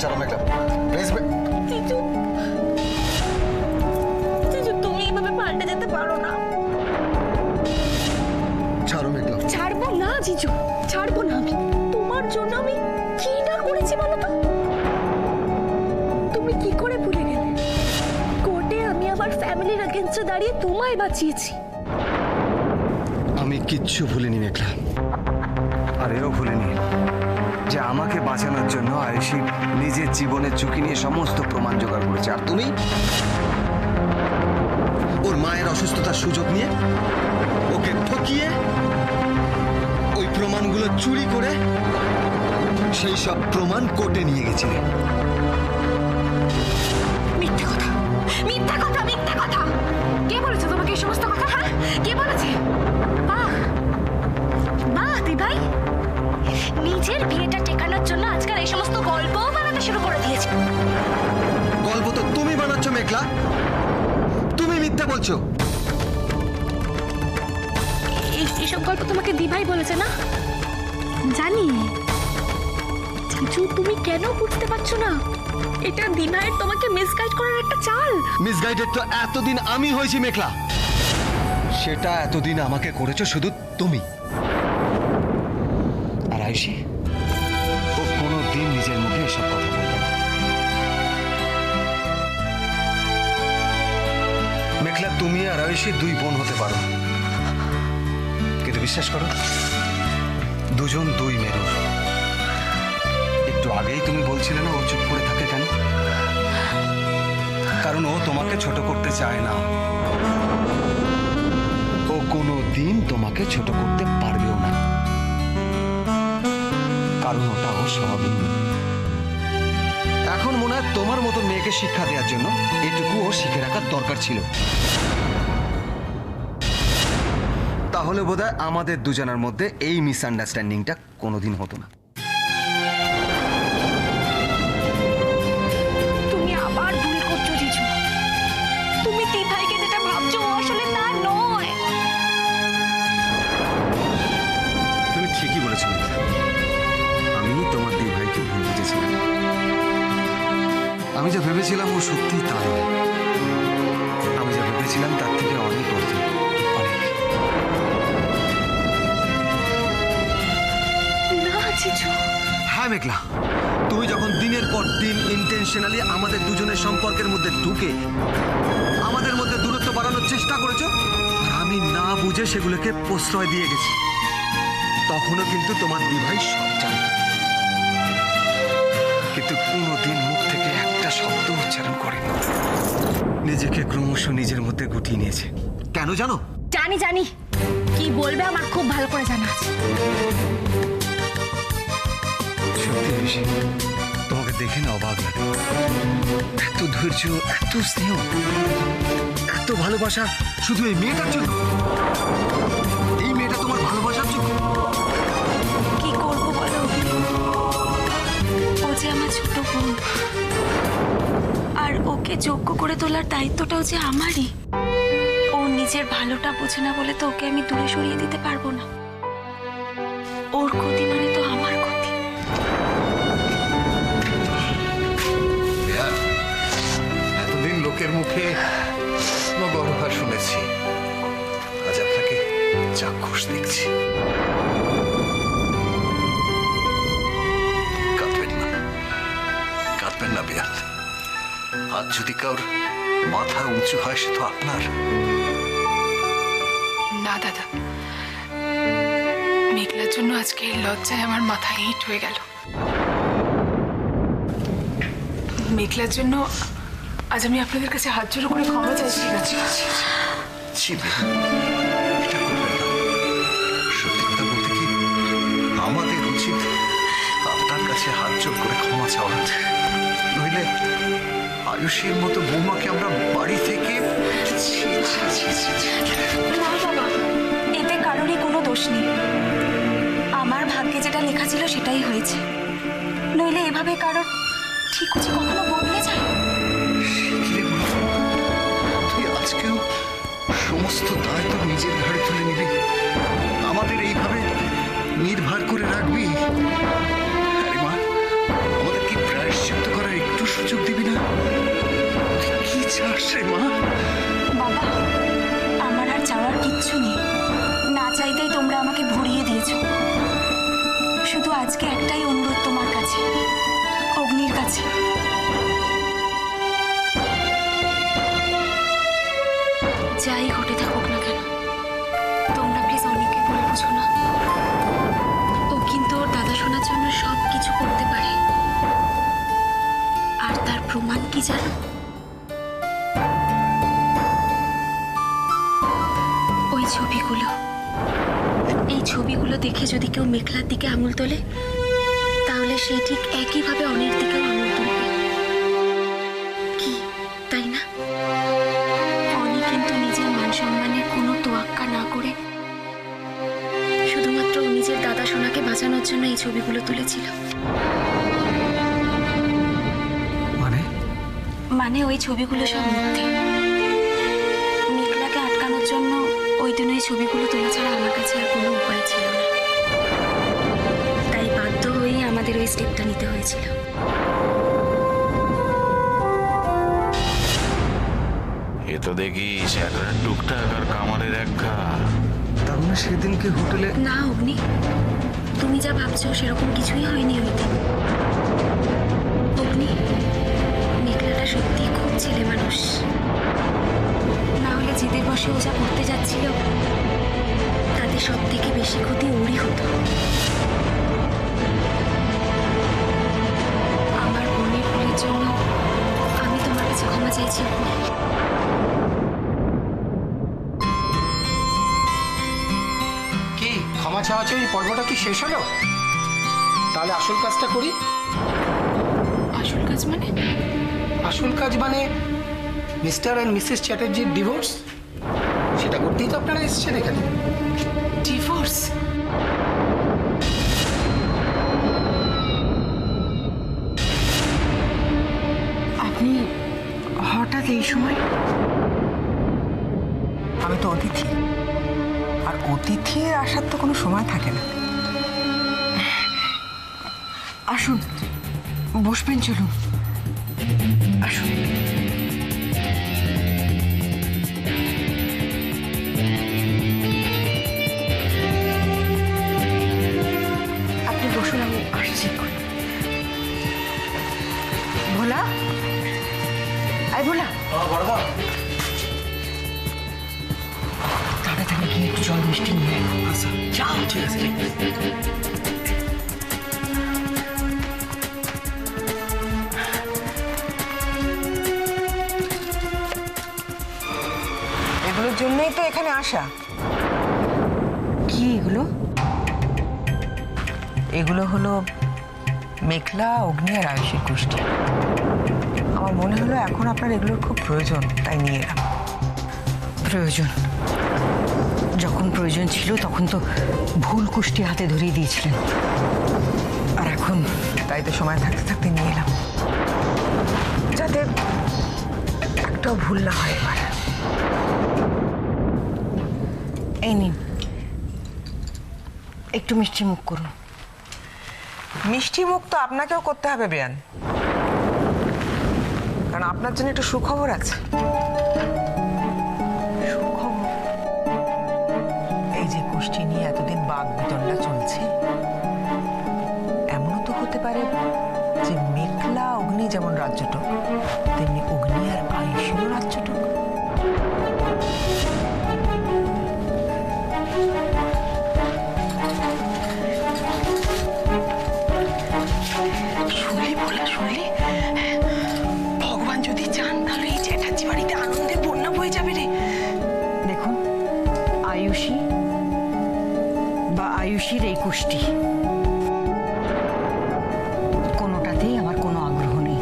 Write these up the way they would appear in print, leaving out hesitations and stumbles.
ছাড়ো মেঘলা, প্লিজ। তুমি এইভাবে পাল্টে যেতে পারো না। ছাড়ো মেঘলা। ছাড়বো না জিজু, ছাড়বো না। আমি তোমার জন্য আমি কি না করেছি বলো তো? তুমি কি করে ভুলে গেলে? কোর্টে আমি আমার ফ্যামিলির এগেইনস্টে দাঁড়িয়ে তোমায় বাঁচিয়েছি। আমি কিচ্ছু ভুলিনি মেঘলা, আর এও ভুলিনি যে আমাকে বাঁচানোর জন্য আয়েশি নিজের জীবনের ঝুঁকি নিয়ে সমস্ত প্রমাণ জোগাড় করেছে, আর তুমি ওর মায়ের অসুস্থতার সুযোগ নিয়ে ওকে ঠকিয়ে ওই প্রমাণগুলো চুরি করে সেই সব প্রমাণ কোর্টে নিয়ে গেছিলে। মিথ্যে কথা, মিথ্যে কথা, মিথ্যে কথা। কে বলেছে তোমাকে এই সমস্ত কথা? হ্যাঁ, কে বলেছে? বাহ বাহ দিভাই, নিজের বিয়েটা টেকানোর জন্য আজকাল এই সমস্ত গল্পও বানাতে শুরু করে দিয়েছে। গল্প তো তুমি বানাচ্ছ মেঘলা, তুমি মিথ্যা বলছো। এইসব গল্প তোমাকে দিভাই বলেছে না? জানি। জিজু, তুমি কেন বুঝতে পারছো না? এটা দিভাইয়ের তোমাকে মিসগাইড করার একটা চাল। মিসগাইডেড তো এতদিন আমি হয়েছি মেঘলা, সেটা এতদিন আমাকে করেছো শুধু তুমি। আর আয়েশি, ও কোনোদিন নিজের মুখে এসব কথা বলবে না। মেঘলা, তুমি আর আয়েশি দুই বোন হতে পারো, কিন্তু বিশ্বাস করো, দুজন দুই মেরুর। একটু আগেই তুমি বলছিলে না ও চুপ করে থাকে কেন? কারণ ও তোমাকে ছোট করতে চায় না। ও কোনোদিন তোমাকে ছোট করতে পারবেও না, কারণ ওটা ও স্বভাবই। এখন মনে হয় তোমার মতো মেয়েকে শিক্ষা দেওয়ার জন্য এটুকু ও শিখে রাখার দরকার ছিল। তাহলে বোধহয় আমাদের দুজনের মধ্যে এই মিসআন্ডারস্ট্যান্ডিংটা কোনোদিন হতো না। তুমি আবার ভুল করছো জিজু। তুমি দিভাইকে যেটা ভাবছো ও আসলে তা নয়। তুমি ঠিকই বলেছো মেঘলা, আমি তোমার দুই ভাইকে ভুল বুঝেছিলাম। আমি যা ভেবেছিলাম ও সত্যি তা নয়। আমি যা ভেবেছিলাম তার থেকে অনেক অর্থ, অনেক। না জিজু। হ্যাঁ মেঘলা, তুমি যখন দিনের পর দিন ইন্টেনশনালি আমাদের দুজনের সম্পর্কের মধ্যে ঢুকে আমাদের মধ্যে দূরত্ব বাড়ানোর চেষ্টা করেছো, আর আমি না বুঝে সেগুলোকে প্রশ্রয় দিয়ে গেছি, তখনও কিন্তু তোমার দুই ভাই সব জানে, কিন্তু কোনোদিন মুখ থেকে একটা শব্দ উচ্চারণ করেনি। নিজেকে ক্রমশ নিজের মধ্যে গুটিয়ে নিয়েছে। কেন জানো? জানি জানি, কি বলবে আমার খুব ভালো করে জানা আছে। সত্যি বেশি তোমাকে দেখে না অবাক লাগে। এত ধৈর্য, এত স্নেহ, এত ভালোবাসা শুধু এই মেয়েটার জন্য। এই মেয়েটা তোমার ভালোবাসার জন্য। কি করবো বলো, ও যে আমার ছোট বোন, আর ওকে যোগ্য করে তোলার দায়িত্বটাও যে আমারই। ও নিজের ভালোটা বোঝে না বলে তো ওকে আমি দূরে সরিয়ে দিতে পারবো না। ওর ক্ষতি মানে তো আমার ক্ষতি। এতদিন লোকের মুখে গর্ভা শুনেছি, আজ আপনাকে চাক্ষুষ দেখছি। কাঁদবেন না, কাঁদবেন না বিয়াল। আজ যদি কারোর মাথা উঁচু হয় সে তো আপনার। না দাদা, মেঘলার জন্য আজকে এই লজ্জায় আমার মাথা হিট হয়ে গেল। মেঘলার জন্য আজ আমি আপনাদের কাছে হাত জোড়ো করে ক্ষমা চাইছি। ছি বিয়াল, এটা করবেন না। সত্যি কথা বলতে কি, আমাদের উচিত আপনার কাছে হাত জোড় করে ক্ষমা চাওয়া। নইলে আয়ুষের মতো বৌমাকে আমরা বাড়ি থেকে। না বাবা, এতে কারোরই কোনো দোষ নেই। আমার ভাগ্যে যেটা লেখা ছিল সেটাই হয়েছে। নইলে এভাবে কারোর ঠিক আছে কখনো বদলে যায়। তুই আজকেও সমস্ত দায় তো নিজের ঘাড়ে তুলে নিবি, আমাদের এইভাবে নির্ভর করে রাখবি? আরে মা, আমাদের কি প্রায়শ্চিত্ত করার একটু সুযোগ দিবি না? তুই কি চাস রে মা? বাবা, আমার আর চাওয়ার কিচ্ছু নেই। না চাইতেই তোমরা আমাকে ভরিয়ে দিয়েছো। শুধু আজকে একটাই অনুরোধ তোমার কাছে, অগ্নির কাছে। যাই ঘটে থাকুক না কেন, তোমরা প্লিজ অনেককে বলে বুঝো না। ও কিন্তু ওর দাদা শোনার জন্য সব কিছু করতে পারে। আর তার প্রমাণ কি জানো? ওই ছবিগুলো। এই ছবিগুলো দেখে যদি কেউ মেঘলার দিকে আঙুল তোলে, তাহলে সে ঠিক একইভাবে অন্যের দিকেও আঙুল তুলবে। কি, তাই না? অনি কিন্তু নিজের মান সম্মানের কোনো তোয়াক্কা না করে শুধুমাত্র ও নিজের দাদা সোনাকে বাঁচানোর জন্য এই ছবিগুলো তুলেছিল। মানে ওই ছবিগুলো সব মিথ্যে। মেঘলাকে আটকানোর জন্য ওই দিন ওই ছবিগুলো তোলা ছাড়া আমার কাছে আর কোনো উপায় ছিল না। তাই বাধ্য হয়েই আমাদের ওই স্টেপটা নিতে হয়েছিল। এ তো দেখিস একটা টুকটাক আর কামারের একা। তার মানে সেদিনকে হোটেলে না অগ্নি, তুমি যা ভাবছো সেরকম কিছুই হয়নি ওই দিন। অগ্নি, মেঘলাটা সত্যি খুব ছেলে মানুষ। না হলে জেদের বসে ও যা করতে যাচ্ছিল, তাতে সব থেকে বেশি ক্ষতি ওরই হতো। আমার বোনের ভুলের জন্য আমি তোমার কাছে ক্ষমা চাইছি অগ্নি। কি ক্ষমা চাওয়া চাই পর্বটা কি শেষ হলো? তাহলে আসল কাজটা করি। আসল কাজ মানে? আসল কাজ মানে মিস্টার অ্যান্ড মিসেস চ্যাটার্জির ডিভোর্স। সেটা করতেই তো আপনারা এসেছেন এখানে। ডিভোর্স? আপনি হঠাৎ এই সময়? আমি তো অতিথি, আর অতিথি আসার তো কোনো সময় থাকে না। আসুন, বসবেন, চলুন আসুন। আপনি বসুন, আমি আসছি। ভোলা, আই ভোলা, তাড়াতাড়ি গিয়ে একটু জল মিষ্টি নিয়ে আয়। যাও, ঠিক আছে। এগুলোর জন্যই তো এখানে আসা। কি এগুলো? এগুলো হলো মেঘলা, অগ্নি আর আয়ুষের গোষ্ঠী। আমার মনে হলো এখন আপনার এগুলোর খুব প্রয়োজন, তাই নিয়ে এলাম। প্রয়োজন? যখন প্রয়োজন ছিল তখন তো ভুল কুষ্টি হাতে ধরিয়ে দিয়েছিলেন, আর এখন তাই তো সময় থাকতে থাকতে নিয়ে এলাম, যাতে একটাও ভুল না হয় এবার। এই নিন, একটু মিষ্টি মুখ করুন। মিষ্টি মুখ তো আপনাকেও করতে হবে বেয়ান, কারণ আপনার জন্য একটু সুখবর আছে। সুখবর? এই যে গোষ্ঠী নিয়ে এতদিন বাঘ বিতণ্ডা চলছে, এমনও তো হতে পারে যে মেঘলা অগ্নি যেমন রাজ্যটক, তেমনি অগ্নি আর আয়ুষেরও রাজ্যটক। শুনলি বলা, শুনলি? ভগবান যদি চান তাহলে এই চ্যাটার্জি বাড়িতে আনন্দের বন্যা বয়ে যাবে রে। দেখুন, আয়ুষী বা আয়ুষীর এই কুষ্টি, কোনোটাতেই আমার কোনো আগ্রহ নেই।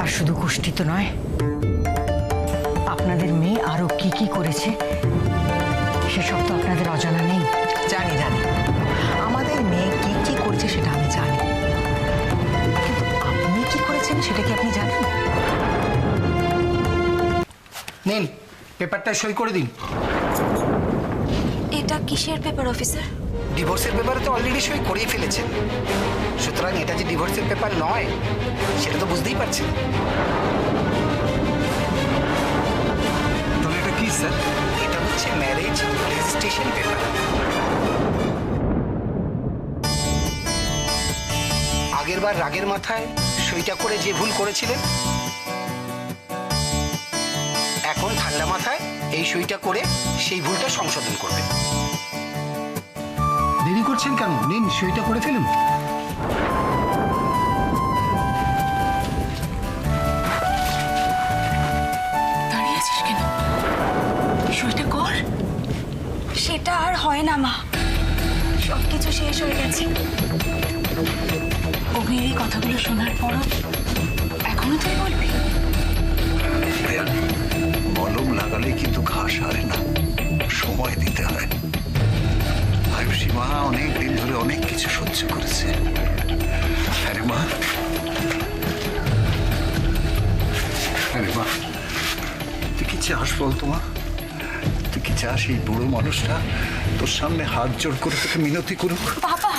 আর শুধু কুষ্টি তো নয়, আপনাদের মেয়ে আরো কি কি করেছে সেসব তো আপনাদের অজানা নেই। জানি জানি, আমাদের মেয়ে কি কি করেছে সেটা আমি জানি, কিন্তু আপনি কি করেছেন সেটা কি আপনি জানেন? নিন, পেপারটায় সই করে দিন। এটা কিসের পেপার অফিসার? ডিভোর্সের পেপারে তো অলরেডি সই করেই ফেলেছেন, সুতরাং এটা যে ডিভোর্সের পেপার নয় সেটা তো বুঝতেই পারছেন। তাহলে এটা কি স্যার? এটা হচ্ছে ম্যারেজ রেজিস্ট্রেশন পেপার। আগেরবার রাগের মাথায় সইটা করে যে ভুল করেছিলেন, এখন ঠান্ডা মাথায় এই সইটা করে সেই ভুলটা সংশোধন করবেন। দেরি করছেন কেন? নিন, সইটা করে ফেলুন। দাঁড়িয়ে আছিস কেন? সইটা কর। সেটা আর হয় না মা, সবকিছু শেষ হয়ে গেছে। অগ্নির এই কথাগুলো শোনার পরও এখনো তুই বলবি? মলম লাগালে কিন্তু ঘা সারে না, সময় দিতে হয়। আয়ুষী মা অনেক দিন ধরে অনেক কিছু সহ্য করেছে। আরে মা, আরে মা, তুই কি চাস বলতো মা? তুই কি চাস এই বুড়ো মানুষটা তোর সামনে হাত জোড় করে তোকে মিনতি করুক? বাবা,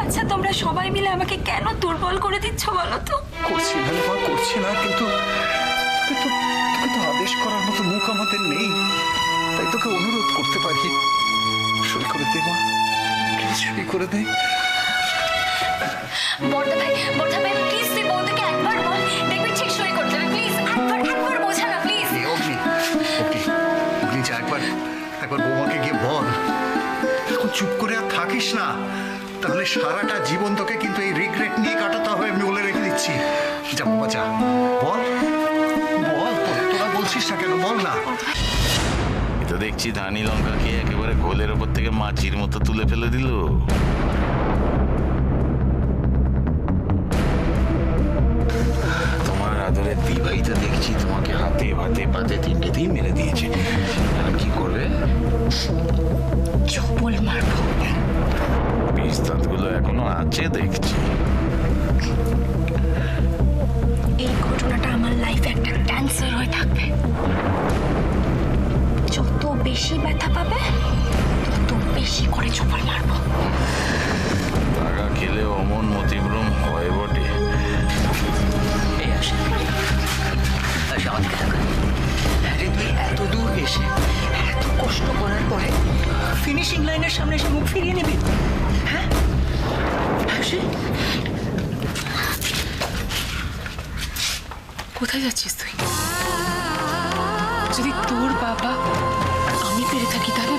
আচ্ছা তোমরা সবাই মিলে আমাকে কেন দুর্বল করে দিচ্ছ বলো তো? করছি না রে মা, করছি না, কিন্তু তোকে তো আদেশ করার মতো মুখ আমাদের নেই, তাই তোকে অনুরোধ করতে পারি। সই করে দে মা, প্লিজ সই করে দে। বড়দা ভাই প্লিজ তুই বৌদিকে একবার বল, দেখবি ঠিক সই করে দেবে। প্লিজ একবার বোঝা না প্লিজ। এই অগ্নি, অগ্নি যা একবার বৌমাকে গিয়ে বল। এখন চুপ করে আর থাকিস না, তাহলে সারাটা জীবন তোকে কিন্তু এই রিগ্রেট নিয়ে কাটাতে হবে, আমি বলে রেখে দিচ্ছি। যা বাবা যা, বল বল, তোরা বলছিস না কেন? বল না। এ তো দেখছি ধানি লঙ্কাকে একেবারে কোলের ওপর থেকে মাছির মতো তুলে ফেলে দিল। তোমার আদরের দিভাই তো দেখছি তোমাকে হাতে ভাতে পাতে তিনটেতেই মেরে দিয়েছে। এখন কি করবে? চপ্পল মারবো। পিস্তাতগুলো এখনো আছে দেখছি। এই ঘটনাটা আমার লাইফে একটা ক্যান্সার হয়ে থাকবে। যত বেশি ব্যথা পাবে তত বেশি করে চপ্পল মারবো। টাকা খেলে অমন মতিভ্রম হয় বটে। আমাকে দেখা, আরে তুই এত দূর এসে এত কষ্ট করার পরে ফিনিশিং লাইনের সামনে এসে মুখ ফিরিয়ে নিবি? হ্যাঁ আয়ুষী, কোথায় যাচ্ছিস তুই? যদি তোর বাবা আর আমি পেরে থাকি তাহলে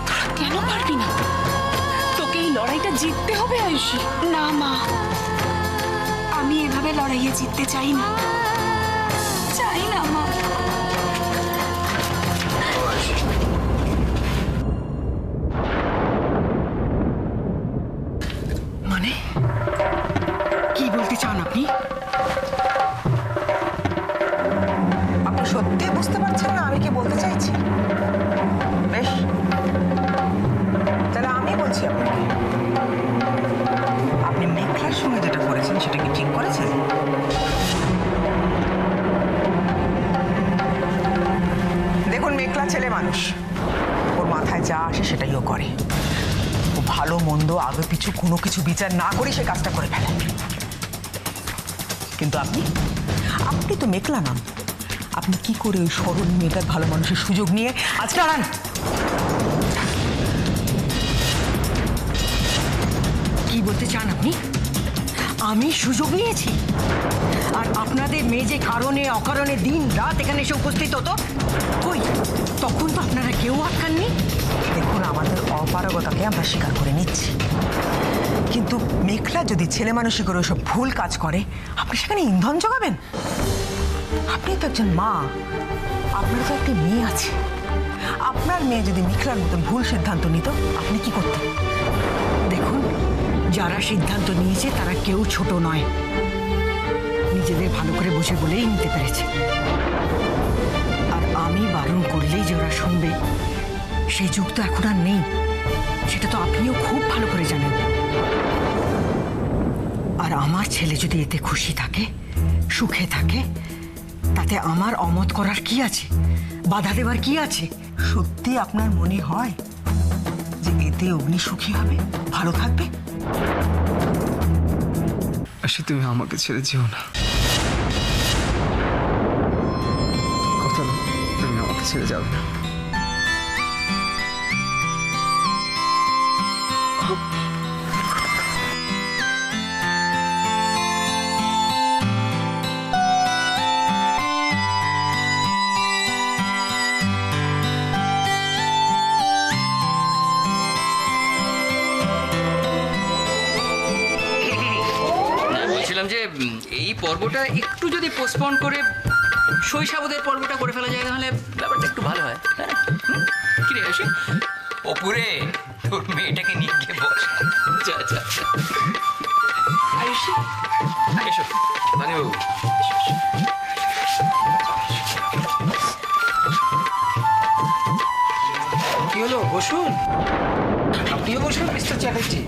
তোরা কেন পারবি না? তোকে এই লড়াইটা জিততে হবে আয়ুষী। না মা, আমি এভাবে লড়াইয়ে জিততে চাই না, চাই না মা। মানে কি বলতে চান আপনি? আপনি সত্যি বুঝতে পারছেন না আমি কি বলতে চাইছি? বেশ, তাহলে আমি বলছি আপনাকে, আপনি মেঘলার সঙ্গে যেটা করেছেন সেটা কি ঠিক করেছেন? দেখুন, মেঘলা ছেলে মানুষ, ওর মাথায় যা আসে সেটাই ও করে। ও ভালো মন্দ আগে পিছু কোনো কিছু বিচার না করে সে কাজটা করে ফেলে। কিন্তু আপনি তো মেঘলা নাম, আপনি কি করে ওই সরল মেয়েটার ভালো মানুষের সুযোগ নিয়ে আজকে আনান? কি বলতে চান আপনি? আমি সুযোগ নিয়েছি আর আপনাদের মেয়ে যে কারণে অকারণে দিন রাত এখানে এসে উপস্থিত হতো, কই তখন তো আপনারা কেউ আটকাননি। দেখুন, আমাদের অপারগতাকে আমরা স্বীকার করে নিচ্ছি, কিন্তু মেঘলা যদি ছেলে মানুষই করে ওসব ভুল কাজ করে, আপনি সেখানে ইন্ধন জোগাবেন? আপনি তো একজন মা, আপনার তো একটি মেয়ে আছে। আপনার মেয়ে যদি মেঘলার মতন ভুল সিদ্ধান্ত নিত, আপনি কি করতেন? দেখুন, যারা সিদ্ধান্ত নিয়েছে তারা কেউ ছোট নয়, নিজেদের ভালো করে বুঝে বলেই নিতে পেরেছে। আর আমি বারণ করলেই যে ওরা শুনবে, সেই যুগ তো এখন আর নেই, সেটা তো আপনিও খুব ভালো করে জানেন। আর আমার ছেলে যদি এতে খুশি থাকে, সুখে থাকে, তাতে আমার অমত করার কি আছে, বাধা দেওয়ার কি আছে? সত্যি আপনার মনে হয় যে এতে অগ্নি সুখী হবে, ভালো থাকবে? আসি, তুমি আমাকে ছেড়ে যেও না। কথা দাও, তুমি আমাকে ছেড়ে যাবে না। বলছিলাম যে এই পর্বটা একটু যদি পোস্টপন করে শৈশাবদের পর্বটা করে ফেলা যায় তাহলে ব্যাপারটা একটু ভালো হয়। কি রে আসি ওপরে তোর মেয়েটাকে নিয়ে গিয়ে বস। আচ্ছা আচ্ছা আচ্ছা আয়ুষি এসো মানে কি হলো, বসুন। আপনিও বসুন মিস্টার চ্যাটার্জি।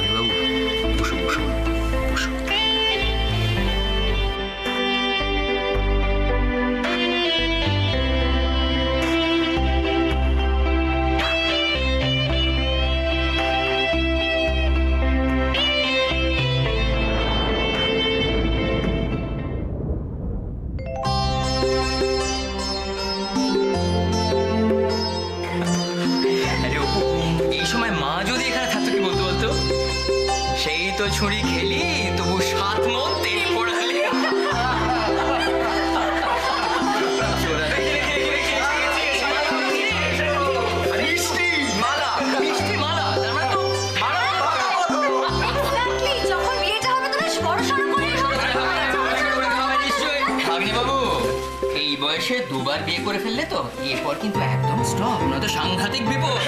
বাবু বসো বসো বসো। আরে অপু, এই সময় মা যদি এখানে থাকতো কি বলতো বলতো? সেই তো ছুরি খেলি তবু 7 মন তেল পড়ালে। মিষ্টি মালা, মিষ্টি মালা, তার মানে তো Exactly, যখন বিয়েটা হবে তো বেশ বড়সড় করেই হবে। নিশ্চয়ই। ভাগ্নে বাবু, এই বয়সে দুবার বিয়ে করে ফেললে তো এরপর কিন্তু একদম স্টপ, নয়তো সাংঘাতিক বিপদ।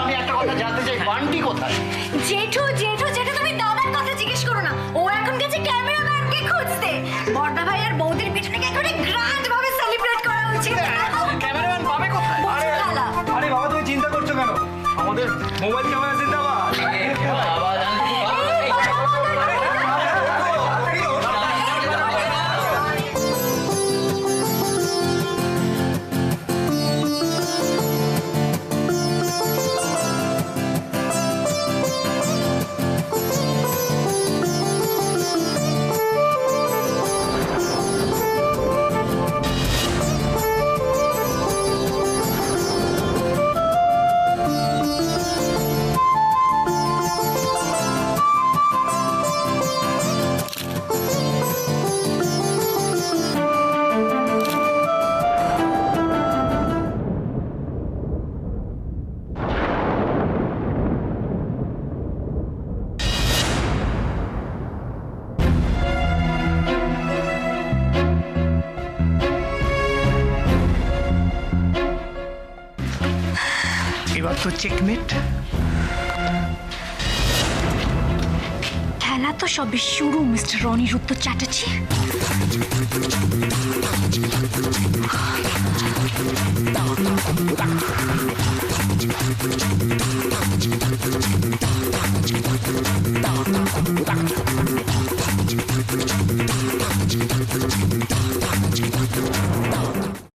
আমি একটা কথা জানতে চাই, বান্টি কোথায়? জেঠু জেঠু জেঠু তুমি দাদার কথা জিজ্ঞেস করো না, ও এখন গেছে ক্যামেরাম্যানকে খুঁজতে। বড়দা ভাই আর বৌদির পিছনে একেবারে গ্র্যান্ড ভাবে সেলিব্রেট করা উচিত। ক্যামেরাম্যান পাবে কোথায়? বসুন আরে বাবা, তুমি চিন্তা করছো কেন? আমাদের মোবাইল ক্যামেরা জিন্দাবাদ। বাবা জানতো খুব ভালো। এবার তো চেকমেট। খেলা তো সবে শুরু মিস্টার অনিরুদ্ধ চ্যাটার্জি।